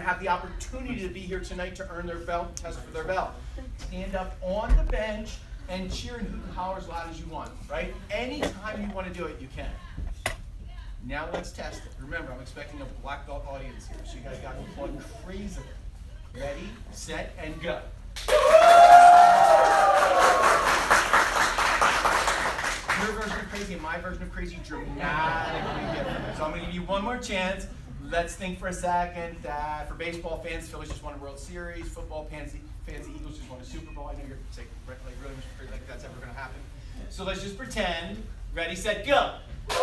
have the opportunity to be here tonight to earn their belt, test for their belt. Stand up on the bench and cheer and hoot and holler as loud as you want, right? Anytime you want to do it, you can. Now let's test it. Remember, I'm expecting a black belt audience here, so you guys got to plug crazy. Ready, set, and go. Your version of crazy and my version of crazy dramatically different. So I'm going to give you one more chance. Let's think for a second. For baseball fans, Phillies just won a World Series. Football fans, Eagles just won a Super Bowl. I know you're saying, like, really like that's ever going to happen. So let's just pretend. Ready, set, go. Now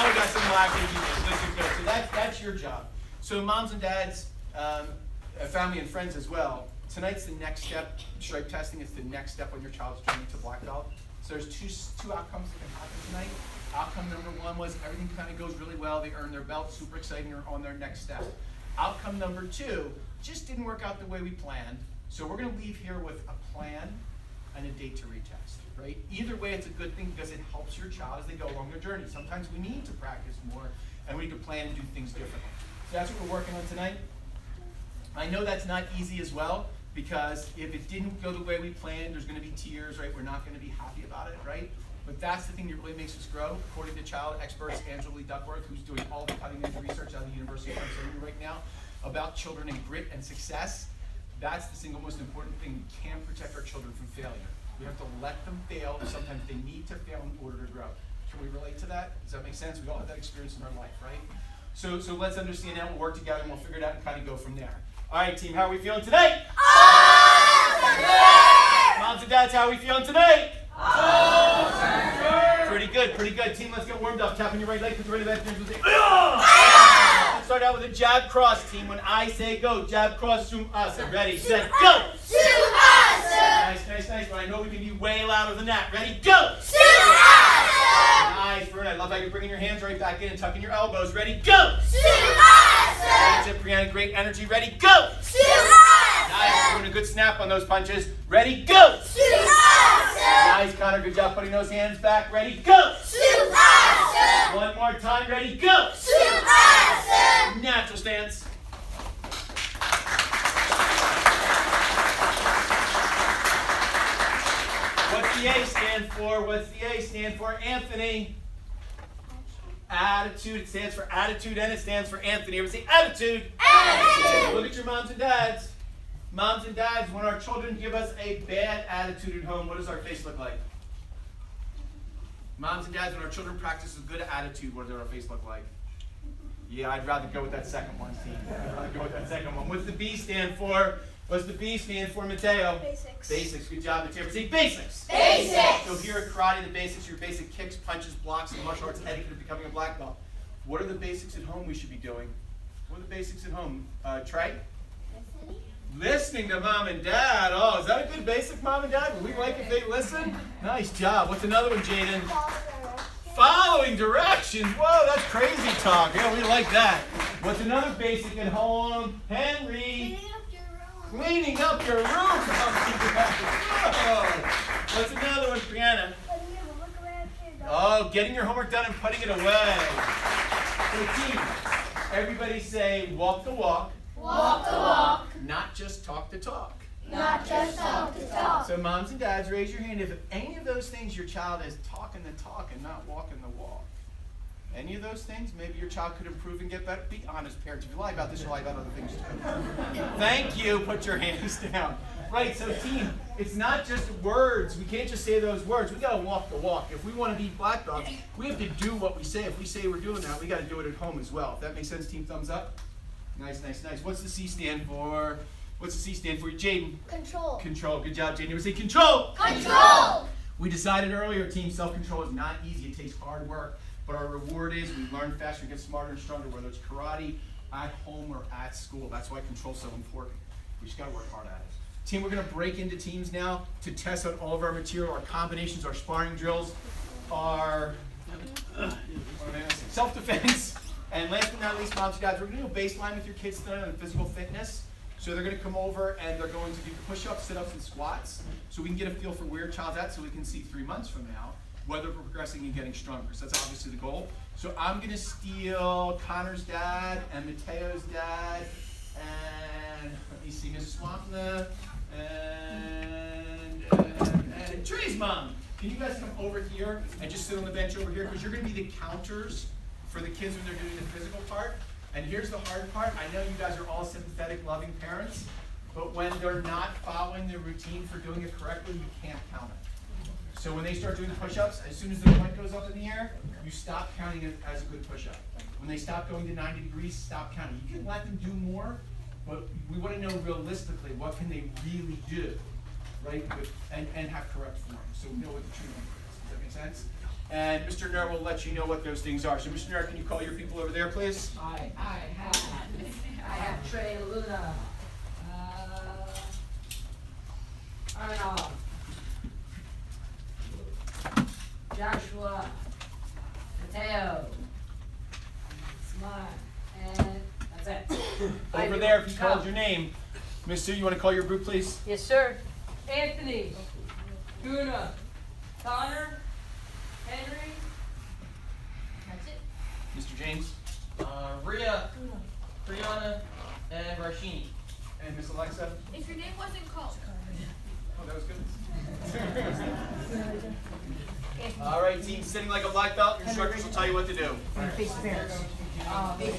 we got some wacky. So that's your job. So moms and dads, family and friends as well. Tonight's the next step. Stripe testing is the next step on your child's journey to black belt. So there's two outcomes that can happen tonight. Outcome number one was everything kind of goes really well. They earn their belt, super exciting, or on their next step. Outcome number two just didn't work out the way we planned. So we're going to leave here with a plan and a date to retest, right? Either way, it's a good thing because it helps your child as they go along their journey. Sometimes we need to practice more and we need to plan and do things differently. So that's what we're working on tonight. I know that's not easy as well, because if it didn't go the way we planned, there's going to be tears, right? We're not going to be happy about it, right? But that's the thing that really makes us grow. According to child experts Angela Lee Duckworth, who's doing all the cutting-edge research out of the University of Pennsylvania right now about children and grit and success, that's the single most important thing. We can protect our children from failure. We have to let them fail. Sometimes they need to fail in order to grow. Can we relate to that? Does that make sense? We all have that experience in our life, right? So let's understand that. We'll work together and we'll figure it out and kind of go from there. All right, team, how are we feeling tonight? Awesome! Moms and dads, how are we feeling tonight? Awesome! Pretty good, pretty good. Team, let's get warmed up. Tapping your right leg, put your right leg back. Let's start out with a jab cross, team. When I say go, jab cross, zoom us. Ready, set, go! Zoom us! Nice, nice, nice. But I know we can be way louder than that. Ready, go! Zoom us! Nice, Vern. I love how you're bringing your hands right back in and tucking your elbows. Ready, go! Zoom us! That's it, Brianna. Great energy. Ready, go! Zoom us! Nice. Doing a good snap on those punches. Ready, go! Zoom us! Nice, Connor. Good job putting those hands back. Ready, go! Zoom us! One more time. Ready, go! Zoom us! Natural stance. What's the A stand for? What's the A stand for? Anthony. Attitude. It stands for attitude and it stands for Anthony. Everybody say attitude. Attitude. Look at your moms and dads. Moms and dads, when our children give us a bad attitude at home, what does our face look like? Moms and dads, when our children practice a good attitude, what does our face look like? Yeah, I'd rather go with that second one, team. I'd rather go with that second one. What's the B stand for? What's the B stand for, Mateo? Basics. Basics. Good job, Mateo. Say basics. Basics. So here at karate, the basics, your basic kicks, punches, blocks, and martial arts etiquette of becoming a black belt. What are the basics at home we should be doing? What are the basics at home? Trey? Listening to mom and dad. Oh, is that a good basic, mom and dad? Would we like if they listen? Nice job. What's another one, Jaden? Following directions. Whoa, that's crazy talk. Yeah, we like that. What's another basic at home? Henry. Cleaning up your room. Whoa. What's another one, Brianna? Oh, getting your homework done and putting it away. So team, everybody say walk the walk. Walk the walk. Not just talk the talk. Not just talk the talk. So moms and dads, raise your hand if any of those things your child is talking the talk and not walking the walk. Any of those things, maybe your child could improve and get better. Be honest, parents. If you lie about this, you lie about other things too. Thank you. Put your hands down. Right, so team, it's not just words. We can't just say those words. We got to walk the walk. If we want to be black belts, we have to do what we say. If we say we're doing that, we got to do it at home as well. If that makes sense, team, thumbs up. Nice, nice, nice. What's the C stand for? What's the C stand for? Jaden? Control. Control. Good job, Jaden. We say control. Control. We decided earlier, team, self-control is not easy. It takes hard work. But our reward is we learn faster, get smarter and stronger, whether it's karate, at home, or at school. That's why control's so important. We just got to work hard at it. Team, we're going to break into teams now to test out all of our material, our combinations, our sparring drills, our self-defense. And last but not least, moms and dads, we're going to do a baseline with your kids tonight on physical fitness. So they're going to come over and they're going to do push-ups, sit-ups, and squats. So we can get a feel for where your child's at so we can see 3 months from now whether we're progressing and getting stronger. So that's obviously the goal. So I'm gonna steal Connor's dad and Mateo's dad, and let me see, Miss Swampna, and Trey's mom. Can you guys come over here and just sit on the bench over here? Because you're gonna be the counters for the kids when they're doing the physical part. And here's the hard part. I know you guys are all sympathetic, loving parents, but when they're not following the routine for doing it correctly, you can't count it. So when they start doing push-ups, as soon as the point goes up in the air, you stop counting it as a good push-up. When they stop going to 90 degrees, stop counting. You can let them do more, but we want to know realistically what can they really do, right? And have correct form, so we know what the true number is. Does that make sense? And Mr. Nur will let you know what those things are. So Mr. Nur, can you call your people over there, please? I have Trey, Luna, Arnold, Joshua, Mateo, Smart, and that's it. Over there, if you called your name. Miss Sue, you want to call your group, please? Yes, sir. Anthony, Guna, Connor, Henry. That's it. Mr. James? Rhea, Brianna, and Rashini. And Miss Alexa? If your name wasn't called. Oh, that was good. All right, team, sitting like a black belt, your instructors will tell you what to do. Face the parents. Alright,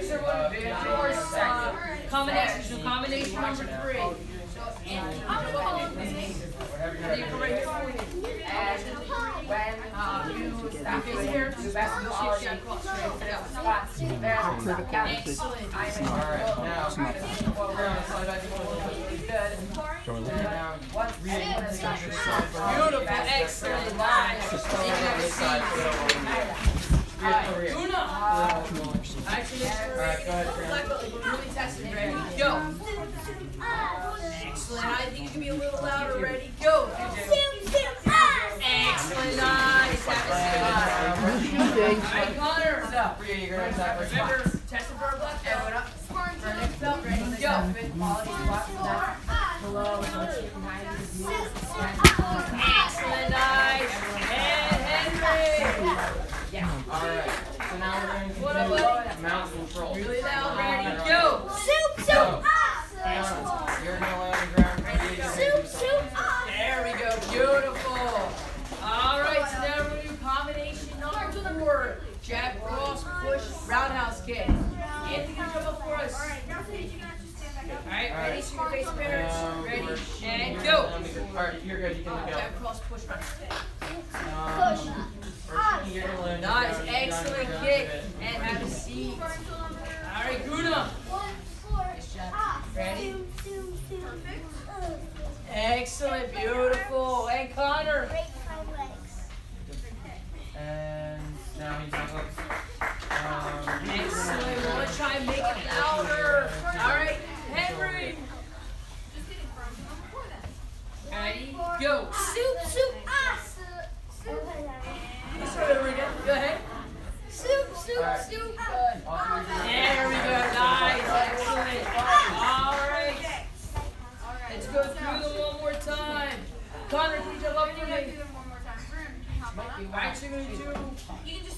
sir, what combination, so combination number 3. You come right here for me. And when you stop face the parents, you best to shift your cross straight down. Excellent. Alright, now, we're gonna slide back and forth. Good. And now, Beautiful, excellent, nice. this side, put it over here. Alright, Rhea. Guna. Actually, Alright, go ahead, black belt, really testing, ready, go. Excellent, I think you can be a little louder, ready, go. Excellent, nice, that was good. Alright, Connor. Rhea, you're gonna attack first. Remember, testing for our black belt. For our next belt, ready, go. Excellent, nice. And Henry. Yeah. Alright, so now we're going to What do up, mount control. Really loud, ready, go. Go. You're gonna lay on the ground. Rhea, you're gonna do something. There we go, beautiful. All right, so now we're gonna do combination number 4. Jab, cross, push, roundhouse kick. Anthony, can you jump up for us? All right, ready? So your face parents. Ready, and go. Alright, you're good, you can go. Jab, cross, push, roundhouse kick. Rashini, you're gonna lay on the Nice, ground. excellent kick. And have a seat. All right, Guna. Nice job. Ready? Excellent, beautiful. And Connor. And now he's on hooks. Excellent. We want to try and make it louder. All right, Henry. Ready? Go. Sorry, again. Go ahead. There we go. Nice. Excellent. All right. Let's go through them one more time. Connor, can you jump up for me? We're actually going to do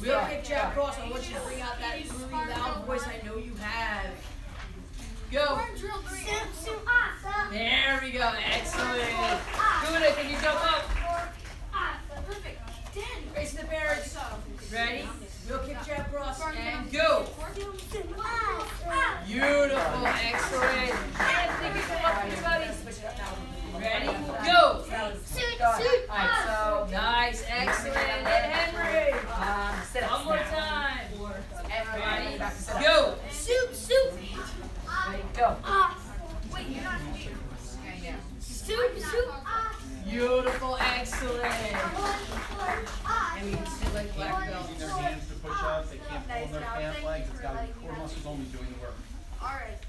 wheel kick, jab, cross. I want you to bring out that really loud voice I know you have. Go. There we go. Excellent. Guna, can you jump up? Face the parents. Ready? Wheel kick, jab, cross, and go. Beautiful. Excellent. And think you come up, everybody. Ready? Go. Nice. Excellent. And Henry. One more time. Ready? Go. Go. Beautiful, excellent. And we can sit like black belts. Using their hands to push up, they can't pull their pant legs, it's got to be core muscles only doing the work. Alright.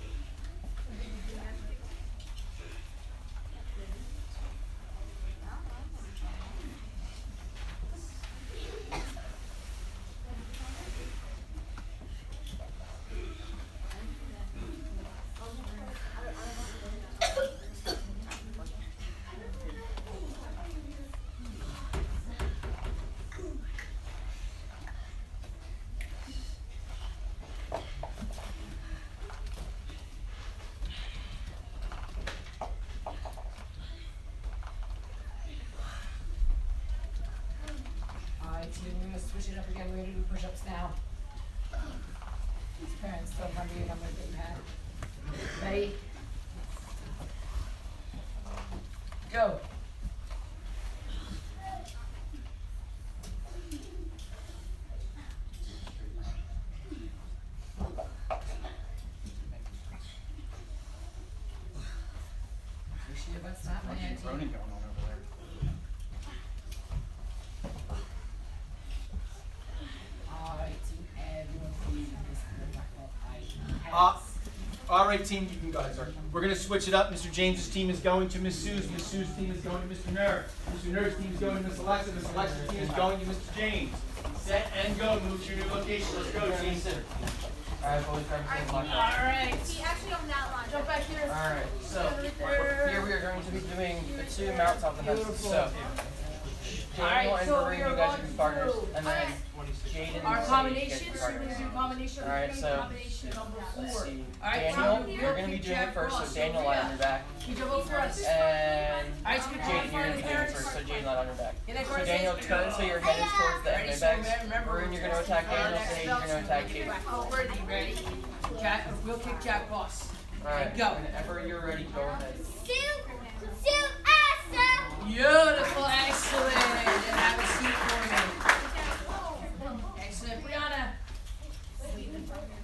switch it up again. We're gonna do push-ups now. These parents don't remember your number that you had. Ready? Go. Make sure your butt's not my auntie. Groaning going on over there. All right, team, everyone please. All right, team, you can guys are. We're going to switch it up. Mr. James's team is going to Miss Sue's. Miss Sue's team is going to Mr. Nur. Mr. Nur's team is going to Miss Alexa. Miss Alexa's team is going to Mr. James. Set and go. Move to your new location. Let's go, team. Alright, boys, grab your block. Alright. Actually on that line. Jump back here. Alright, so here we are going to be doing the 2 mounts off the hustle. So, Daniel and so Varun, we you are guys going are partners, to and then Jaden and our Sage combinations, get so we're partners. gonna do combination. Alright, we're so gonna do combination number 4. Let's see. Alright, Daniel, so you're going to be doing it first, so Daniel lie on your back. You jump over us. And Alright, so Jaden, you're going to be doing it first, so Jaden lie on your back. Get that So card, Daniel, Sage. turn so your head is towards the Ready, MMA so bags. remember, Varun, you're going to attack Daniel, next Sage, you're going to attack Jaden. Oh, ready? Jack, we'll kick Jack Boss. Alright, Go. whenever you're ready, go ahead. Beautiful, excellent. And have a seat for me. Excellent, Brianna.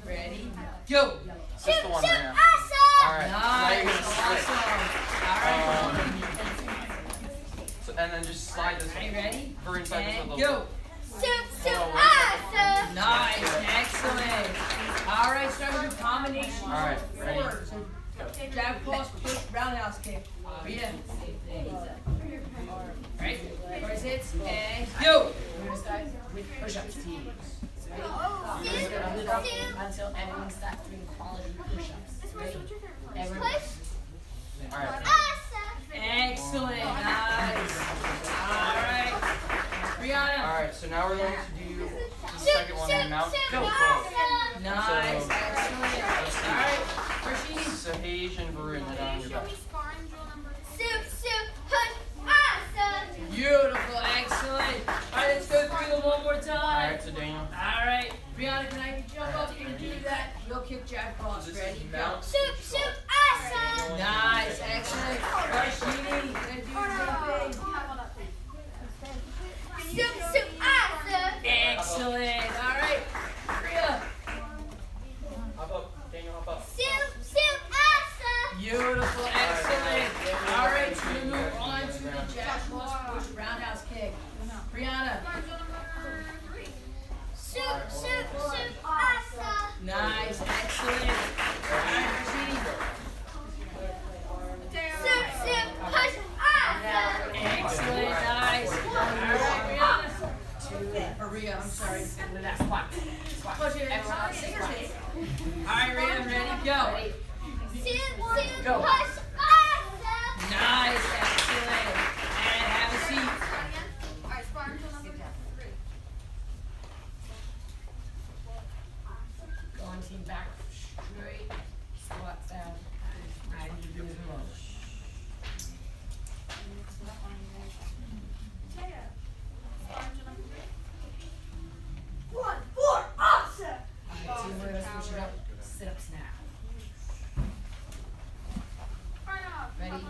Ready? Go. Just the one right now. Alright, now you're going to Nice, switch. awesome. So, and then just slide this Are you ready? Varun side this a And little go. bit. Nice, excellent. All right, start with your combination. All right, ready? So, jab, cross, push, roundhouse kick. Rita. Right? First hits, and go. We're going to start with push-ups, team. So ready? We're just going to lift up until everyone starts doing quality push-ups. Ready? Everyone. Alright. Excellent, nice. All right. Brianna. Alright, so now we're going to do the second one in mount. Go. Nice, So- excellent. All right, Rashidi. Sahej and Varun head on your back. Beautiful, excellent. All right, let's go through them one more time. Alright, so Daniel. All right, Brianna, can I jump up and do that? We'll kick Jack Cross. This Ready? is Go. mount. Nice, excellent. Rashidi, gonna do the same thing. Excellent. All right, Rhea. Hop up. Daniel, hop up. Beautiful, excellent. All right, so we move on to the Jack Cross push roundhouse kick. Brianna. Nice, excellent. All right, Rashidi. Excellent, nice. All right, Brianna. Rhea, I'm sorry. Push it. All right, Rhea, ready, go. Nice, excellent. And have a seat. Going team back straight. Squat down. I need to do as well. Alright, team, we're gonna switch it up. Sit-ups now. Ready?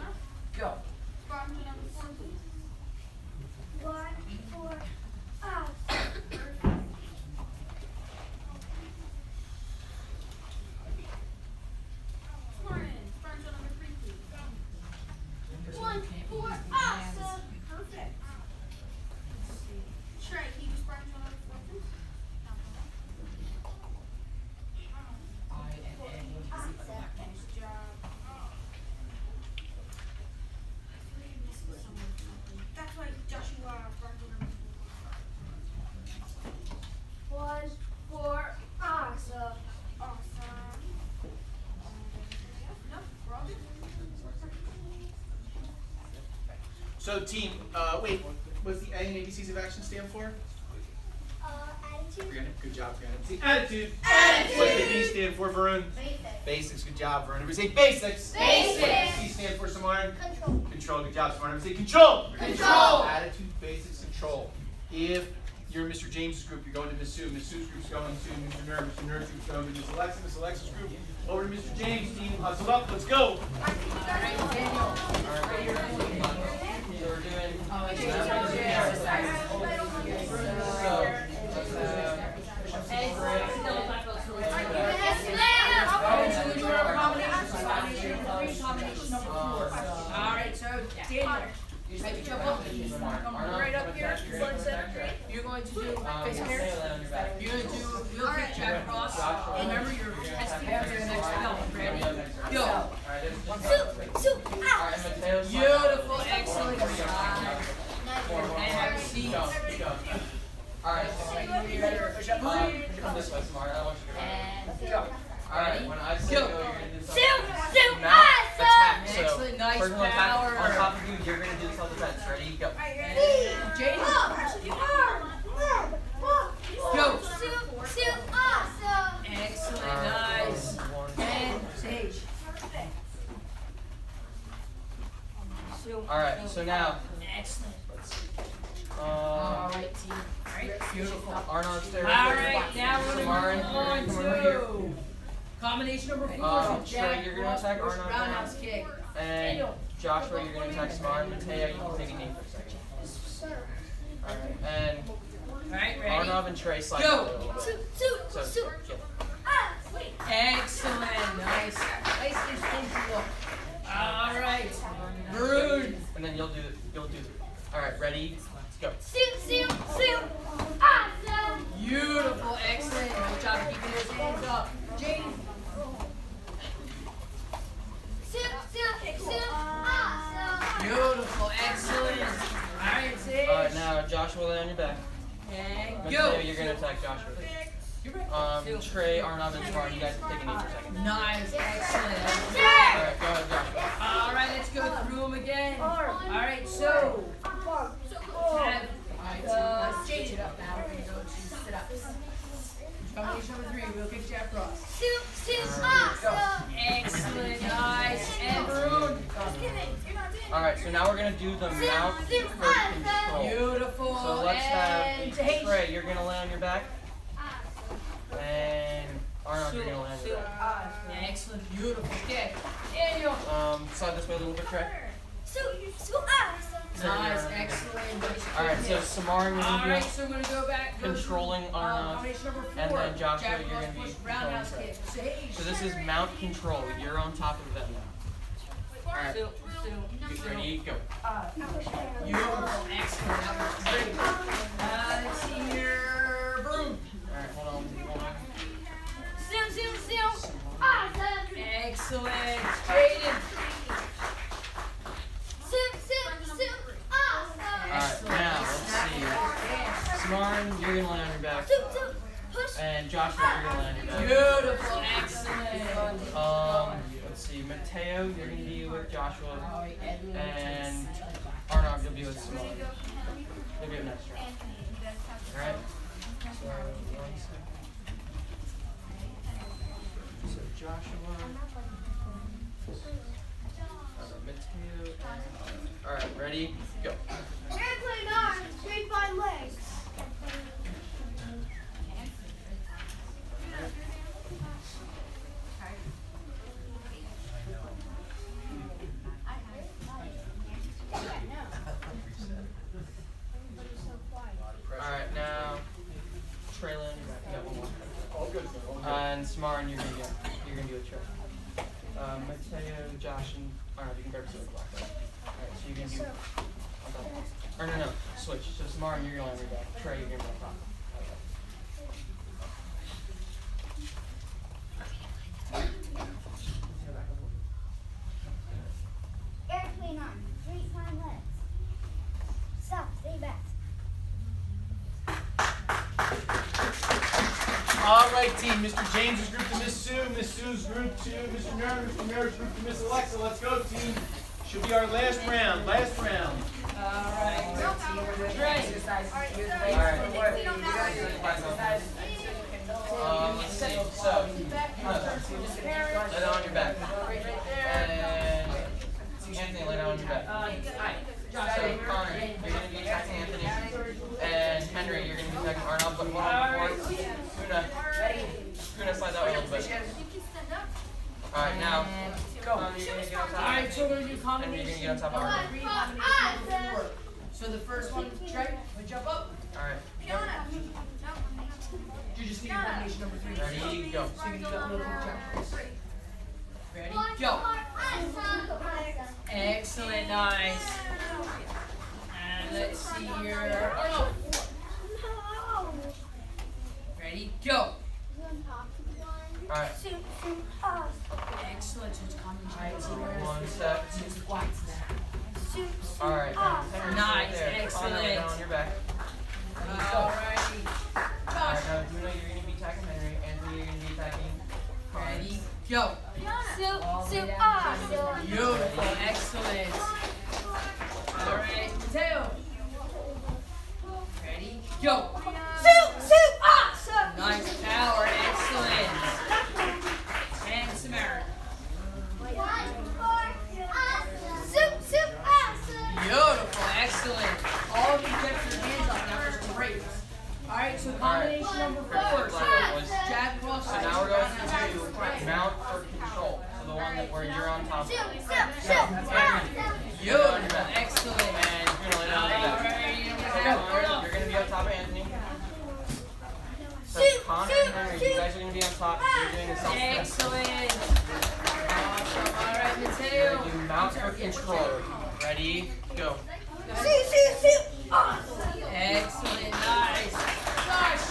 Go. So, team, wait, what's the A and ABCs of action stand for? Brianna, good job, Brianna. See, attitude. What's the B stand for, Varun? Basics. Good job, Varun. Everybody say basics. Basics. What does C stand for, Samarn? Control. Good job, Samarn. Everybody say control. Control. Attitude, basics, control. If you're in Mr. James's group, you're going to Miss Sue. Miss Sue's group's going to Mr. Nerd. Mr. Nerd's group's going to Miss Alexa. Miss Alexa's group over to Mr. James. Team, hustle up. Let's go. So we're doing. Alright, so Daniel, you take your book, come right up here, front center. You're going to do face here. You're going to do real quick jab cross. Remember, you're testing for the next belt. Ready? Go. Beautiful, excellent. And have a seat. Alright. Come this way, Smart. I want you to go. Alright, when I say go, you're going to do something. Mount attack. So, Excellent, nice personal attack power. on top of you, you're going to do self-defense. Ready? Go. Jaden. Go. Excellent, nice. And Sage. Alright, so now, Excellent. alright, team. Alright, beautiful. Arnold, stay Alright, now we're Samarin, going to come move over on here. to combination number 4. Trey, you're going to attack Arnold. Roundhouse kick. And Joshua, you're going to attack Samarin. Mateo, you can take a knee for a second. Alright, and Alright, ready? Arnav and Trey slide Go. a little bit. So, Excellent, nice. Nice instinctual. Alright. Rude. and then you'll do. Alright, ready? Let's go. Beautiful, excellent. Good job keeping those hands up. Jaden. Beautiful, excellent. Alright, Sage. Alright, now Joshua, lay on your back. And Mateo, go. you're going to attack Joshua. You're right. Trey, Arnav, and Spartan, you guys can take a knee for a second. Nice, excellent. Alright, go ahead, Joshua. Alright, let's go through them again. Alright, so have Jaden up now. We're going to go to sit-ups. Combination number 3, we'll kick jab cross. Excellent, nice, and Maroon. Alright, so now we're going to do the mount for control. Beautiful, So let's have and Sage. Trey, you're going to lay on your back. And Arnav, you're going to lay on your back. Excellent, beautiful kick. Daniel. Slide this way a little bit, Trey. Nice, excellent. Alright, so Samar, you're Alright, going to so we're going to go back. be controlling Arnav. Combination number 4. And then Joshua, Jab you're cross, going to be push, controlling roundhouse Trey. kick. Sage. So this is mount control. You're on top of them now. Alright, ready, go. Beautiful, excellent. That was great. Let's see here. Broom. Alright, hold on. Excellent. Jaden. Alright, now let's see. Samarin, you're going to lay on your back. And Joshua, you're going to lay on your back. Beautiful, excellent. Let's see. Mateo, you're going to be with Joshua. And Arnav, you'll be with Samarin. You'll be up next round. Alright? So, 1 second. So Joshua. Mateo. Alright, ready? Go. Alright, now Traylon, you got one more. And Samarin, you're gonna do a trick. Mateo, Josh, and Arnold, you can grab some black. Alright, so you're gonna do on top. Or no, switch. So Samarin, you're gonna lay on your back. Trey, you're gonna be on top. All right, team. Mr. James's group to Miss Sue. Miss Sue's group to Mr. Nerd. Mr. Nerd's group to Miss Alexa. Let's go, team. Should be our last round. Last round. Alright. Let's see. So, lay down on your back. And Anthony, lay down on your back. So, Connor, you're going to be attacking Anthony. And Henry, you're going to be second. All right, I'll put one on before. Una, slide that way a little bit. All right, now. Go. You're gonna get on top. Alright, so we're gonna do And you're combination. gonna get on top of her. 3, combination number 4. So the first one, Trey, we jump up. All right. You just need combination number 3. Ready, go. So you can do that little quick check. Ready, go. Excellent, nice. And let's see here. Oh, no. Ready, go. All right. Excellent. So it's combination. One sec. It's whites there. All right. Henry, Nice, there. excellent. Connor, down on your back. Alrighty. All right, now Una, you're gonna be attacking Henry. Anthony, you're gonna be attacking Connor. Ready, go. Beautiful, excellent. Alright, Mateo. Ready, go. Nice power, excellent. And Samara. Beautiful, excellent. All of you kept your hands up, that was great. Alright, so combination number 4. Jab across. So now we're going to mount for control. So the one that where you're on top of. Beautiful, excellent. And you're gonna lay down on your back. Connor, you're gonna be on top of Anthony. So Connor and Henry, you guys are gonna be on top. You're doing a self step. Excellent. Awesome. Alright, We're Mateo. gonna do mount for control. Ready, go. Excellent, nice. Gosh.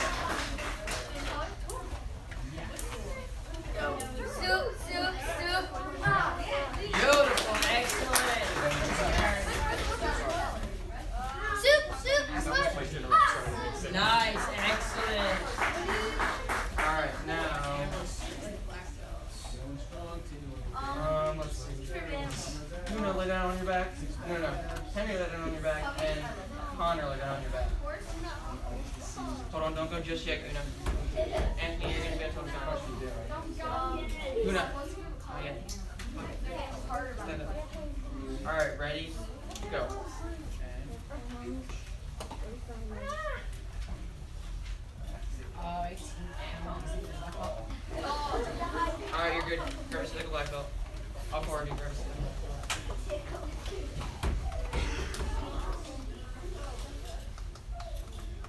Beautiful, excellent. Nice, excellent. Alright, now. Let's see. Una, lay down on your back. No. Henry, lay down on your back. And Connor, lay down on your back. Hold on, don't go just yet, Una. Anthony, you're gonna get to Connor. Una. Not yet. Stand up. Alright, ready? Go. Alright, you're good. Grab a stick of black belt. Up forward, you grab a stick.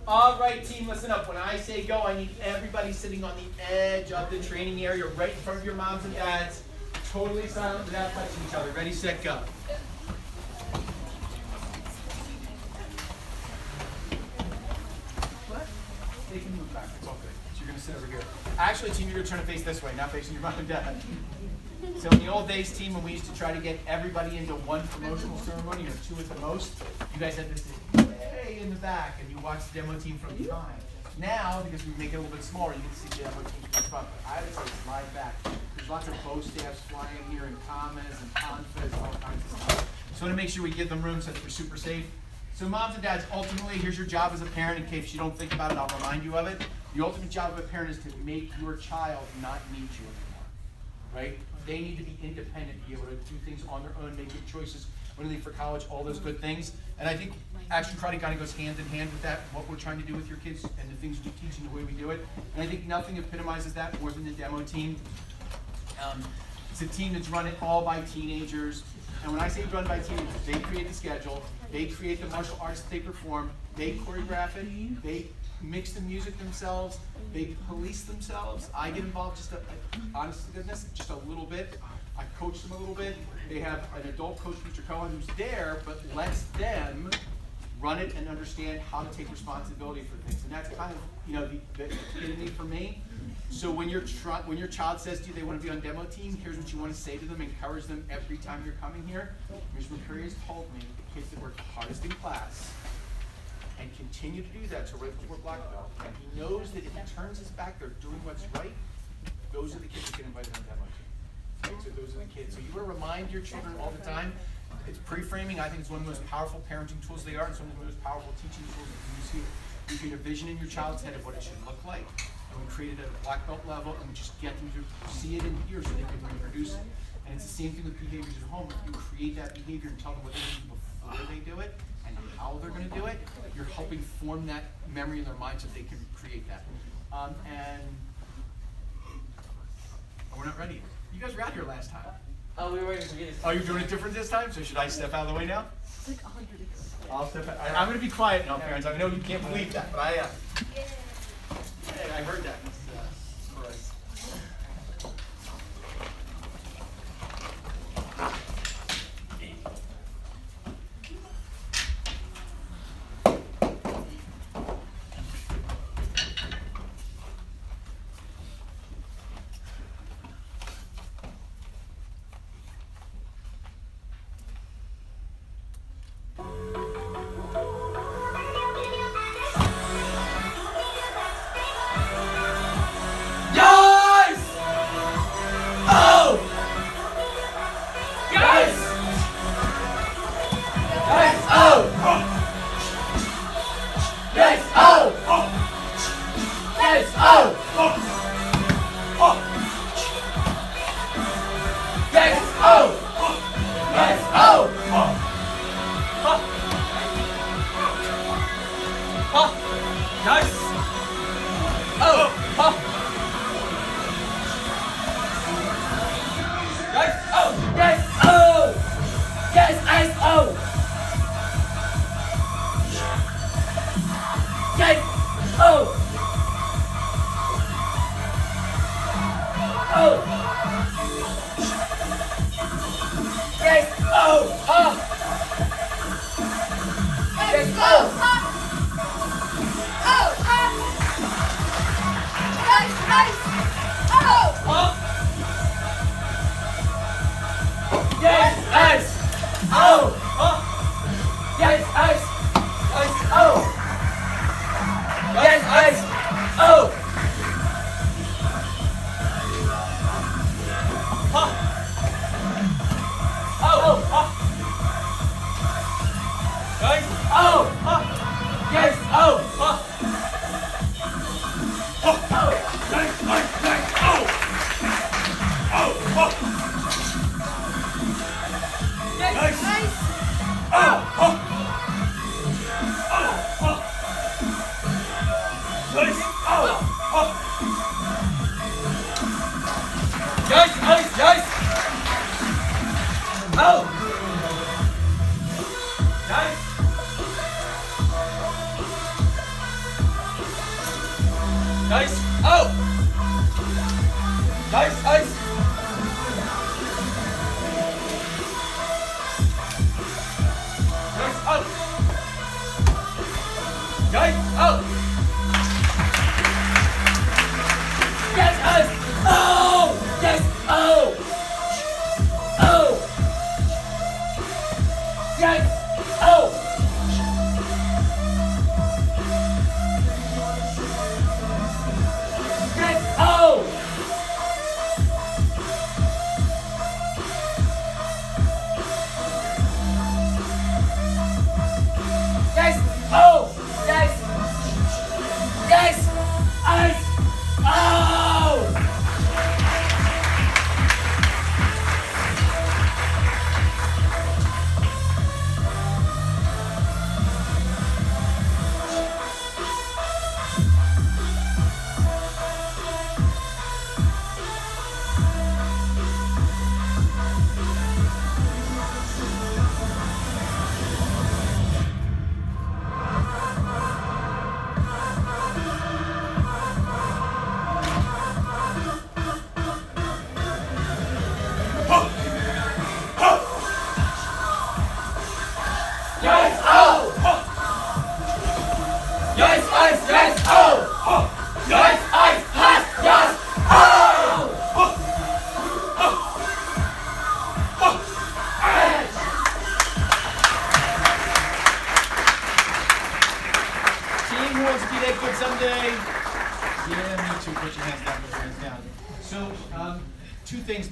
All right, team, listen up. When I say go, I need everybody sitting on the edge of the training area, right in front of your moms and dads, totally silent without touching each other. Ready, set, go. They can move back. It's all good. So you're going to sit over here. Actually, team, you're going to turn to face this way, not facing your mom and dad. So in the old days, team, when we used to try to get everybody into one promotional ceremony, or 2 at the most, you guys had this way in the back, and you watched the demo team from behind. Now, because we make it a little bit smaller, you can see the demo team from the front. But I would say slide back. There's lots of bow staffs flying here, and commas, and confas, all kinds of stuff. So I want to make sure we give them room so that we're super safe. So moms and dads, ultimately, here's your job as a parent. In case you don't think about it, I'll remind you of it. The ultimate job of a parent is to make your child not need you anymore, right? They need to be independent, be able to do things on their own, make good choices when they leave for college, all those good things. And I think action karate kind of goes hand in hand with that, what we're trying to do with your kids and the things we teach and the way we do it. And I think nothing epitomizes that more than the demo team. It's a team that's run all by teenagers. And when I say run by teenagers, they create the schedule, they create the martial arts that they perform, they choreograph it, they mix the music themselves, they police themselves. I get involved just, honest to goodness, just a little bit. I coach them a little bit. They have an adult coach, Mr. Cohen, who's there, but lets them run it and understand how to take responsibility for things. And that's kind of, the epitome for me. So when your child says to you they want to be on demo team, here's what you want to say to them, encourage them every time you're coming here. Ms. McCurry has told me the kids that work hardest in class and continue to do that to right before black belt. And he knows that if he turns his back, they're doing what's right. Those are the kids that get invited on demo team. Right? So those are the kids. So you want to remind your children all the time. It's pre-framing. I think it's one of the most powerful parenting tools they are. It's one of the most powerful teaching tools that you use here. You create a vision in your child's head of what it should look like. And we create it at a black belt level, and we just get them to see it in here so they can reproduce it. And it's the same thing with behaviors at home. If you create that behavior and tell them what they do before where they do it and how they're going to do it. You're helping form that memory in their mind so they can create that. And we're not ready yet. You guys were out here last time. Oh, we were waiting for you. Oh, you're doing it different this time? So should I step out of the way now? I'll step out. I'm going to be quiet now, parents. I know you can't believe that, but hey, I heard that. Christ.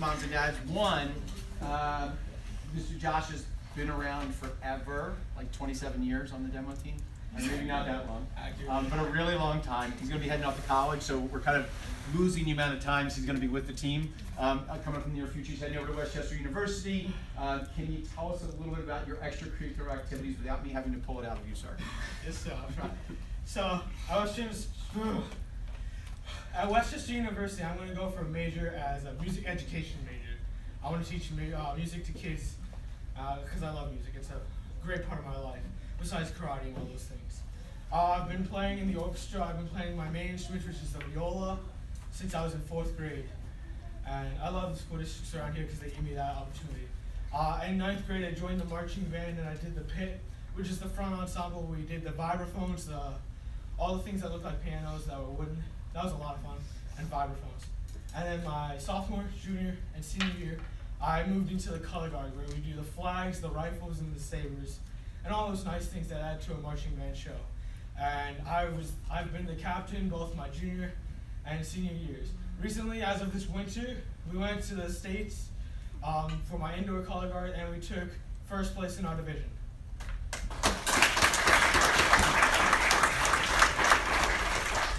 Moms and dads. One, Mr. Josh has been around forever, like 27 years on the demo team. Maybe not that long, but a really long time. He's going to be heading off to college, so we're kind of losing the amount of times he's going to be with the team. Coming up in the near future, he's heading over to Westchester University. Can you tell us a little bit about your extracurricular activities without me having to pull it out of you, sir? Yes, sir. I'll try. So, at Westchester University, I'm going to go for a major as a music education major. I want to teach music to kids because I love music. It's a great part of my life, besides karate and all those things. I've been playing in the orchestra. I've been playing my main instrument, which is the viola, since I was in 4th grade. And I love the school districts around here because they give me that opportunity. In 9th grade, I joined the marching band and I did the pit, which is the front ensemble. We did the vibraphones, all the things that looked like pianos that were wooden. That was a lot of fun, and vibraphones. And then my sophomore, junior, and senior year, I moved into the color guard where we do the flags, the rifles, and the sabers, and all those nice things that add to a marching band show. And I've been the captain both my junior and senior years. Recently, as of this winter, we went to the States for my indoor color guard, and we took 1st place in our division.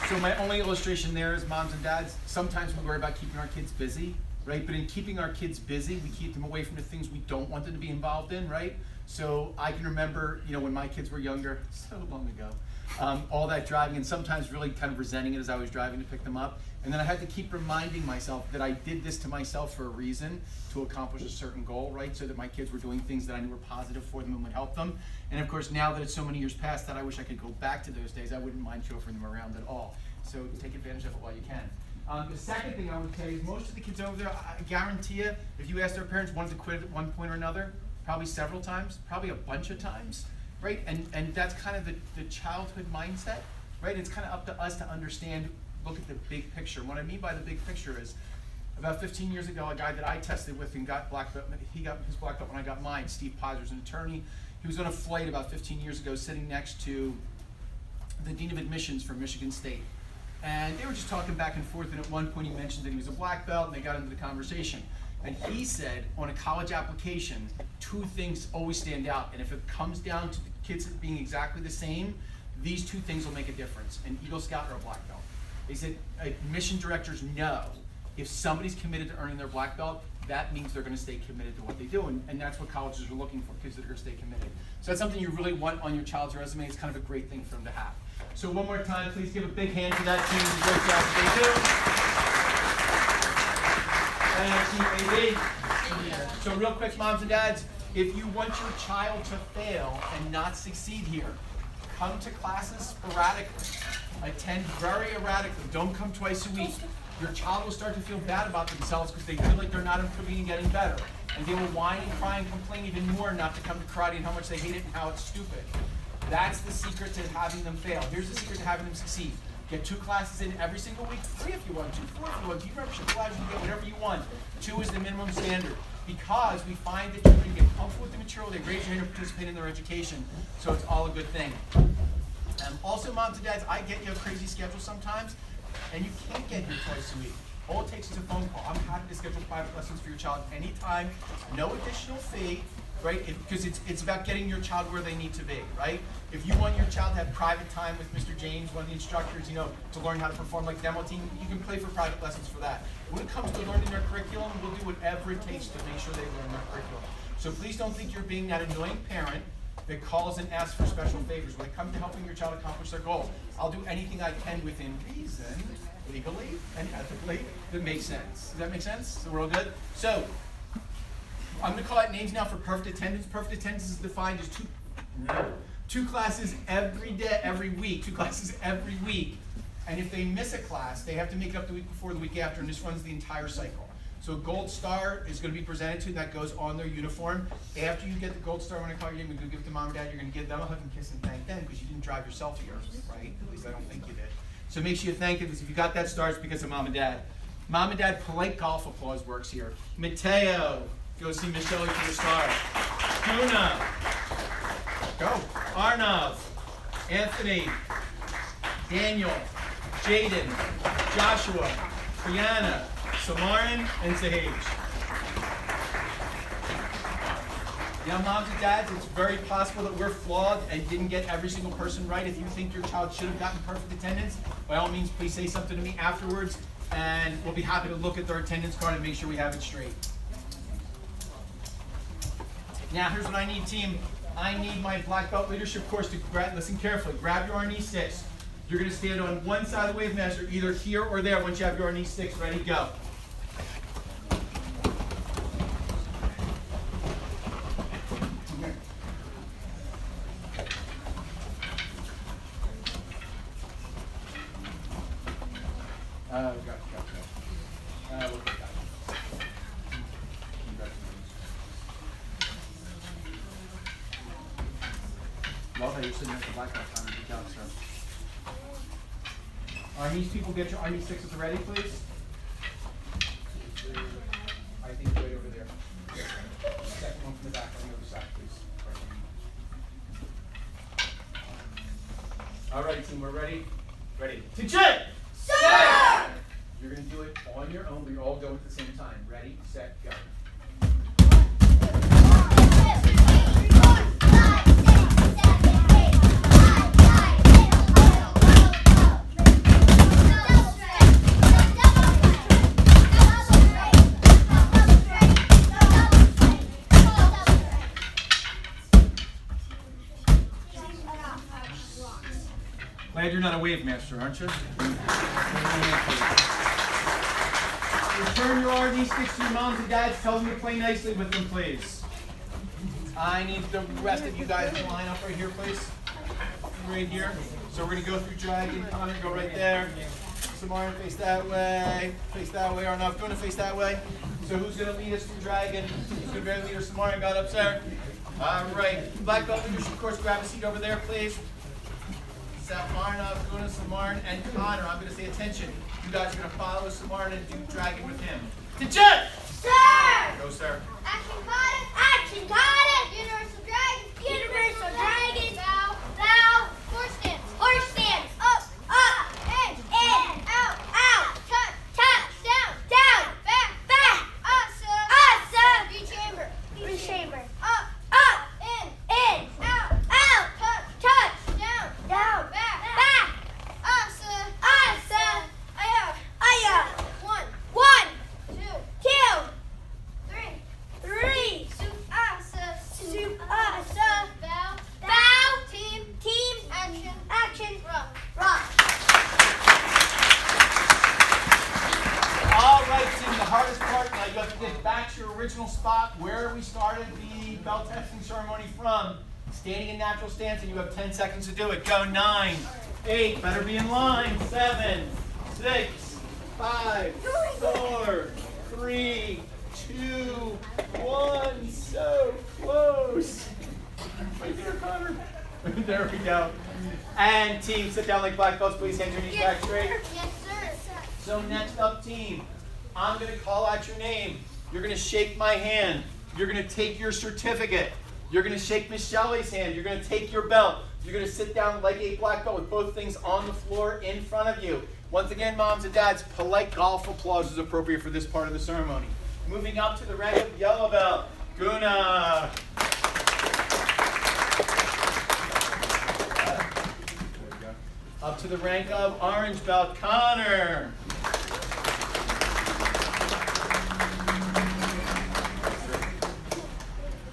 So my only illustration there is, moms and dads, sometimes we worry about keeping our kids busy, right? But in keeping our kids busy, we keep them away from the things we don't want them to be involved in, right? So I can remember, when my kids were younger, so long ago, all that driving, and sometimes really kind of resenting it as I was driving to pick them up. And then I had to keep reminding myself that I did this to myself for a reason, to accomplish a certain goal, right? So that my kids were doing things that I knew were positive for them and would help them. And of course, now that it's so many years past that, I wish I could go back to those days. I wouldn't mind chauffeuring them around at all. So take advantage of it while you can. The second thing I would tell you is most of the kids over there, I guarantee you, if you ask their parents, wanted to quit at one point or another, probably several times, probably a bunch of times, right? And that's kind of the childhood mindset, right? It's kind of up to us to understand, look at the big picture. What I mean by the big picture is, about 15 years ago, a guy that I tested with and got black belt, he got his black belt when I got mine, Steve Piser's an attorney. He was on a flight about 15 years ago sitting next to the Dean of Admissions for Michigan State. And they were just talking back and forth, and at one point he mentioned that he was a black belt, and they got into the conversation. And he said, on a college application, 2 things always stand out, and if it comes down to the kids being exactly the same, these 2 things will make a difference, an Eagle Scout or a black belt. They said admission directors know if somebody's committed to earning their black belt, that means they're going to stay committed to what they do, and that's what colleges are looking for, kids that are going to stay committed. So that's something you really want on your child's resume. It's kind of a great thing for them to have. So one more time, please give a big hand to that team. It's a great job that they do. And Team AD. So real quick, moms and dads, if you want your child to fail and not succeed here, come to classes sporadically. Attend very erratically. Don't come twice a week. Your child will start to feel bad about themselves because they feel like they're not improving and getting better. And they will whine and cry and complain even more not to come to karate and how much they hate it and how it's stupid. That's the secret to having them fail. Here's the secret to having them succeed. Get 2 classes in every single week, 3 if you want to, 4 if you want to. Your membership allows you to get whatever you want. 2 is the minimum standard because we find that children get comfortable with the material, they raise your hand to participate in their education, so it's all a good thing. Also, moms and dads, I get you a crazy schedule sometimes, and you can't get here twice a week. All it takes is a phone call. I'm happy to schedule private lessons for your child anytime, no additional fee, right? Because it's about getting your child where they need to be, right? If you want your child to have private time with Mr. James, one of the instructors, to learn how to perform like demo team, you can pay for private lessons for that. When it comes to learning their curriculum, we'll do whatever it takes to make sure they learn their curriculum. So please don't think you're being that annoying parent that calls and asks for special favors. When it comes to helping your child accomplish their goal, I'll do anything I can within reason, legally and ethically, that makes sense. Does that make sense? So we're all good? So, I'm going to call out names now for perfect attendance. Perfect attendance is defined as two classes every day, every week. 2 classes every week. And if they miss a class, they have to make it up the week before, the week after, and this runs the entire cycle. So a gold star is going to be presented to, that goes on their uniform. After you get the gold star, when I call your name, you're going to give it to mom or dad. You're going to give them a hug and kiss and thank them because you didn't drive yourself here, right? At least I don't think you did. So make sure you thank them because if you got that star, it's because of mom and dad. Mom and dad, polite golf applause works here. Mateo, go see Michelle for the star. Kuna, go. Arnav, Anthony, Daniel, Jaden, Joshua, Brianna, Samarin, and Sahaj. Now, moms and dads, it's very possible that we're flawed and didn't get every single person right. If you think your child should have gotten perfect attendance, by all means, please say something to me afterwards, and we'll be happy to look at their attendance card and make sure we have it straight. Now, here's what I need, team. I need my black belt leadership course to listen carefully. Grab your R&E sticks. You're going to stand on one side of the wave master, either here or there. Once you have your R&E sticks ready, go. Love how you're sitting at the black belt counter. Good job, sir. Armies people, get your army sticks at the ready, please. I think right over there. Second one from the back on the other side, please. All right, team, we're ready. Ready. Teacher! Sir! You're going to do it on your own, but you're all going at the same time. Ready, set, go. Glad you're not a wave master, aren't you? Return your R&D sticks to your moms and dads. Tell them to play nicely with them, please. I need the rest of you guys to line up right here, please. Right here. So we're going to go through dragon. Connor, go right there. Samara, face that way. Face that way. Arnav, going to face that way. So who's going to lead us through dragon? Who's going to be our leader? Samara, got up there. All right. Black belt leadership course, grab a seat over there, please. Arnav, going to Samarn and Connor. I'm going to say attention. You guys are going to follow Samarn and do dragon with him. Teacher! Sir! Go, sir. Action caught Action caught Universal Dragon! Universal Dragon! Bow! Bow! Horse stance! Horse stance! Up! Up! In! Out! Out! Touch! Touch! Down! Down! Back! Back! Awesome! Rechamber! Rechamber! Up! Up! In! Out! Out! Touch! Touch! Down! Down! Back! Back! Awesome! Awesome! Aya! 1! 2! 3! Soup asa! Bow! Team! Action! Rock! All right, team, the hardest part now, you have to get back to your original spot where we started the belt testing ceremony from. Standing in natural stance, and you have 10 seconds to do it. Go. 9, 8, better be in line. 7, 6, 5, 4, 3, 2, 1. So close. Right there, Connor. There we go. And team, sit down like black belts, please. Hands your knees back straight. Yes, sir. So next up, team, I'm going to call out your name. You're going to shake my hand. You're going to take your certificate. You're going to shake Miss Shelley's hand. You're going to take your belt. You're going to sit down like a black belt with both things on the floor in front of you. Once again, moms and dads, polite golf applause is appropriate for this part of the ceremony. Moving up to the rank of yellow belt, Guna. Up to the rank of orange belt, Connor.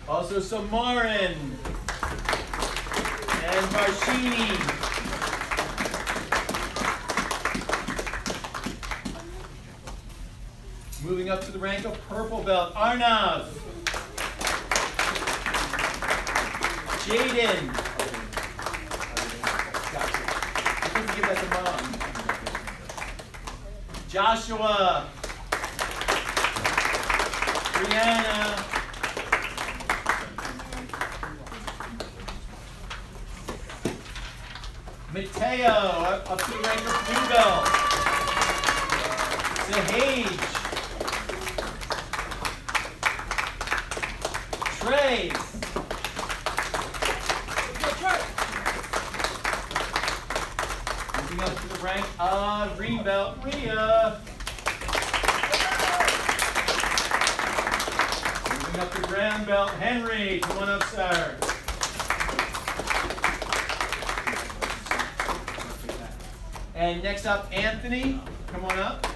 Also Samarin and Marshini. Moving up to the rank of purple belt, Arnav. Jaden. You can give that to mom. Joshua. Brianna. Mateo, up to the rank of blue belt. Sahage. Trey. Moving up to the rank of green belt, Rhea. Moving Picking up the brown belt, Henry, come on up, sir. And next up, Anthony, come on up.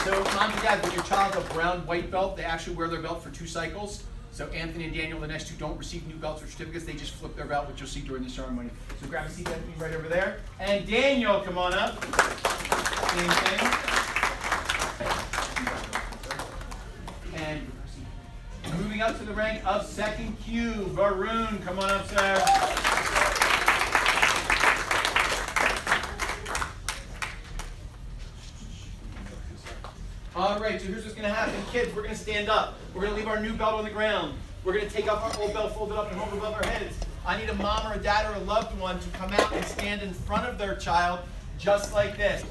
So mom and dad, when your child's a brown white belt, they actually wear their belt for 2 cycles. So Anthony and Daniel, the next 2, don't receive new belts or certificates. They just flip their belt, which you'll see during the ceremony. So grab a seat, Anthony, right over there. And Daniel, come on up. Same thing. And moving up to the rank of 2nd Q, Varun, come on up, sir. All right, so here's what's going to happen. Kids, we're going to stand up. We're going to leave our new belt on the ground. We're going to take up our old belt, fold it up, and hold it above our heads. I need a mom or a dad or a loved one to come out and stand in front of their child just like this.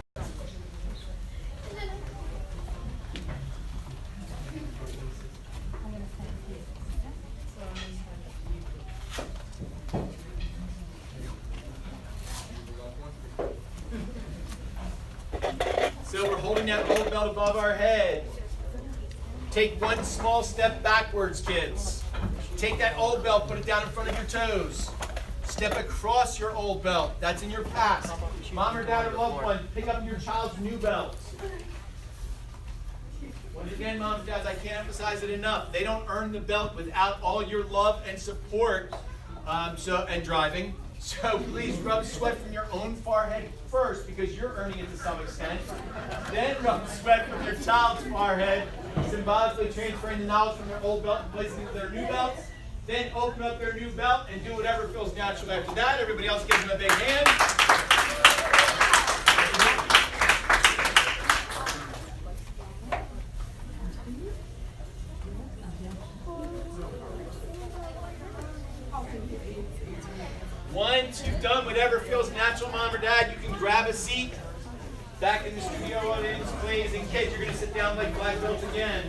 So we're holding that old belt above our head. Take one small step backwards, kids. Take that old belt, put it down in front of your toes. Step across your old belt. That's in your past. Mom or dad or loved one, pick up your child's new belt. Once again, moms and dads, I can't emphasize it enough. They don't earn the belt without all your love and support and driving. So please rub sweat from your own forehead first because you're earning it to some extent. Then rub sweat from your child's forehead, symbolically transferring the knowledge from their old belt and placing it in their new belts. Then open up their new belt and do whatever feels natural after that. Everybody else give them a big hand. Once you've done whatever feels natural, mom or dad, you can grab a seat. Back in the studio audience, please. And kids, you're going to sit down like black belts again.